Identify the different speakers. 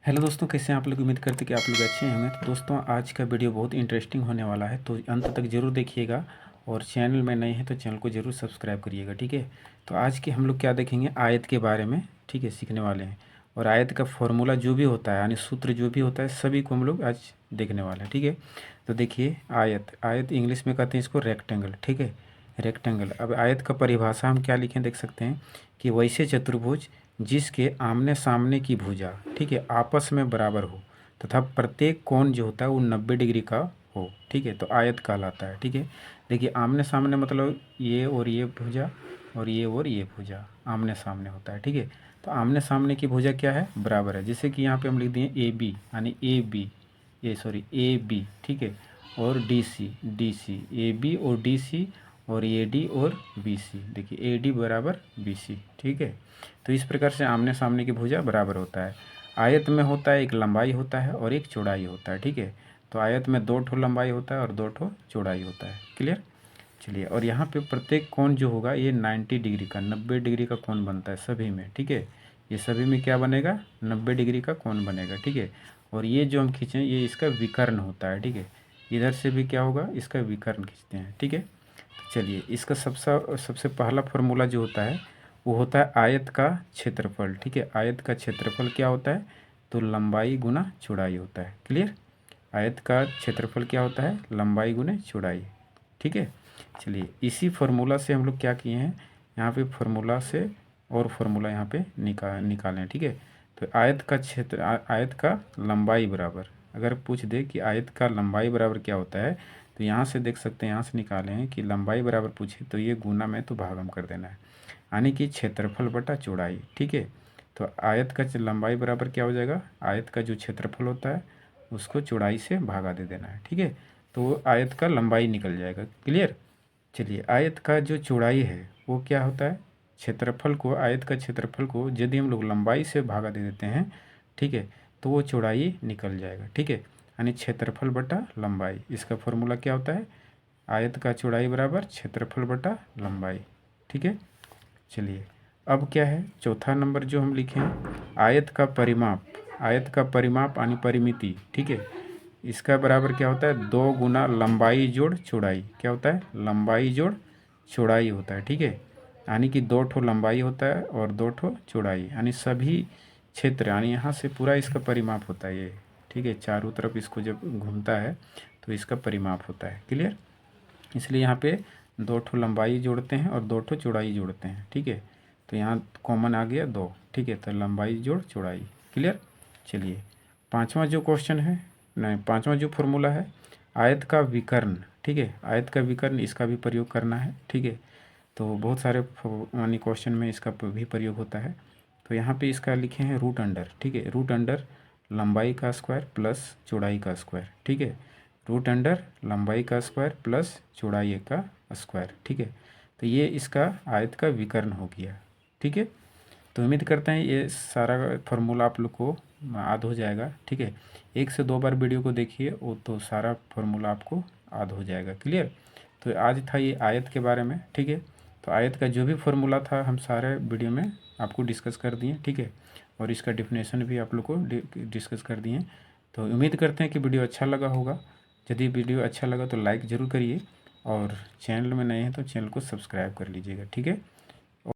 Speaker 1: Hello दोस्तों, कैसे हैं आप लोग। उम्मीद करते कि आप लोग अच्छे होंगे। तो दोस्तों, आज का वीडियो बहुत इंटरेस्टिंग होने वाला है, तो अंत तक ज़रूर देखिएगा। और चैनल में नए हैं तो चैनल को ज़रूर सब्सक्राइब करिएगा, ठीक है। तो आज के हम लोग क्या देखेंगे, आयत के बारे में, ठीक है, सीखने वाले हैं। और आयत का फॉर्मूला जो भी होता है, यानी सूत्र जो भी होता है, सभी को हम लोग आज देखने वाले हैं, ठीक है। तो देखिए, आयत आयत इंग्लिश में कहते हैं इसको रेक्टेंगल, ठीक है, रेक्टेंगल। अब आयत का परिभाषा हम क्या लिखें, देख सकते हैं कि वैसे चतुर्भुज जिसके आमने सामने की भुजा, ठीक है, आपस में बराबर हो तथा प्रत्येक कोण जो होता है वो 90 डिग्री का हो, ठीक है, तो आयत कहलाता है, ठीक है। देखिए, आमने सामने मतलब ये और ये भुजा और ये भुजा आमने सामने होता है, ठीक है। तो आमने सामने की भुजा क्या है, बराबर है। जैसे कि यहाँ पे हम लिख दिए ए बी, यानी ए बी, ठीक है, और डी सी ए बी और डी सी और ए डी और बी सी। देखिए, ए डी बराबर बी सी, ठीक है। तो इस प्रकार से आमने सामने की भुजा बराबर होता है। आयत में होता है एक लंबाई होता है और एक चौड़ाई होता है, ठीक है। तो आयत में 2 ठो लंबाई होता है और 2 ठो चौड़ाई होता है। क्लियर। चलिए, और यहाँ पे प्रत्येक कोण जो होगा ये 90 डिग्री का, 90 डिग्री का कोण बनता है सभी में, ठीक है। ये सभी में क्या बनेगा, 90 डिग्री का कोण बनेगा, ठीक है। और ये जो हम खींचें ये इसका विकर्ण होता है, ठीक है। इधर से भी क्या होगा, इसका विकर्ण खींचते हैं, ठीक है। चलिए, इसका सबसे सबसे पहला फॉर्मूला जो होता है वो होता है आयत का क्षेत्रफल, ठीक है। आयत का क्षेत्रफल क्या होता है, तो लंबाई गुना चौड़ाई होता है। क्लियर। आयत का क्षेत्रफल क्या होता है, लंबाई गुने चौड़ाई, ठीक है। चलिए, इसी फार्मूला से हम लोग क्या किए हैं, यहाँ पे फार्मूला से और फार्मूला यहाँ पे निकालें, ठीक है। तो आयत का आयत का लंबाई बराबर, अगर पूछ दे कि आयत का लंबाई बराबर क्या होता है, तो यहाँ से देख सकते हैं, यहाँ से निकाले हैं कि लंबाई बराबर पूछे तो ये गुना में तो भागम कर देना है, यानी कि क्षेत्रफल बटा चौड़ाई, ठीक है। तो आयत का लंबाई बराबर क्या हो जाएगा, आयत का जो क्षेत्रफल होता है उसको चौड़ाई से भागा दे देना है, ठीक है। तो आयत का लंबाई निकल जाएगा। क्लियर। चलिए, आयत का जो चौड़ाई है वो क्या होता है, क्षेत्रफल को, आयत का क्षेत्रफल को यदि हम लोग लंबाई से भागा दे देते हैं, ठीक है, तो वो चौड़ाई निकल जाएगा, ठीक है। यानी क्षेत्रफल बटा लंबाई, इसका फॉर्मूला क्या होता है, आयत का चौड़ाई बराबर क्षेत्रफल बटा लंबाई, ठीक है। चलिए, अब क्या है, चौथा नंबर जो हम लिखे हैं, आयत का परिमाप। आयत का परिमाप यानी परिमिति, ठीक है। इसका बराबर क्या होता है, 2 गुना लंबाई जोड़ चौड़ाई। क्या होता है, लंबाई जोड़ चौड़ाई होता है, ठीक है। यानी कि 2 ठो लंबाई होता है और 2 ठो चौड़ाई, यानी सभी क्षेत्र, यानी यहाँ से पूरा इसका परिमाप होता है ये, ठीक है। चारों तरफ इसको जब घूमता है तो इसका परिमाप होता है। क्लियर। इसलिए यहाँ पे 2 ठो लंबाई जोड़ते हैं और 2 ठो चौड़ाई जोड़ते हैं, ठीक है। तो यहाँ कॉमन आ गया 2, ठीक है, तो लंबाई जोड़ चौड़ाई। क्लियर। चलिए, पांचवा जो क्वेश्चन है, नहीं, पांचवा जो फॉर्मूला है, आयत का विकर्ण, ठीक है। आयत का विकर्ण, इसका भी प्रयोग करना है, ठीक है। तो बहुत सारे यानी क्वेश्चन में इसका भी प्रयोग होता है। तो यहाँ पे इसका लिखे हैं रूट अंडर, ठीक है, रूट अंडर लंबाई का स्क्वायर प्लस चौड़ाई का स्क्वायर, ठीक है। रूट अंडर लंबाई का स्क्वायर प्लस चौड़ाई का स्क्वायर, ठीक है। तो ये इसका आयत का विकर्ण हो गया, ठीक है। तो उम्मीद करते हैं ये सारा फार्मूला आप लोग को याद हो जाएगा, ठीक है। 1 से 2 बार वीडियो को देखिए, वो तो सारा फार्मूला आपको याद हो जाएगा। क्लियर। तो आज था ये आयत के बारे में, ठीक है। तो आयत का जो भी फार्मूला था हम सारे वीडियो में आपको डिस्कस कर दिए, ठीक है। और इसका डिफिनेशन भी आप लोग को डिस्कस कर दिए। तो उम्मीद करते हैं कि वीडियो अच्छा लगा होगा। यदि वीडियो अच्छा लगा तो लाइक ज़रूर करिए, और चैनल में नए हैं तो चैनल को सब्सक्राइब कर लीजिएगा, ठीक है।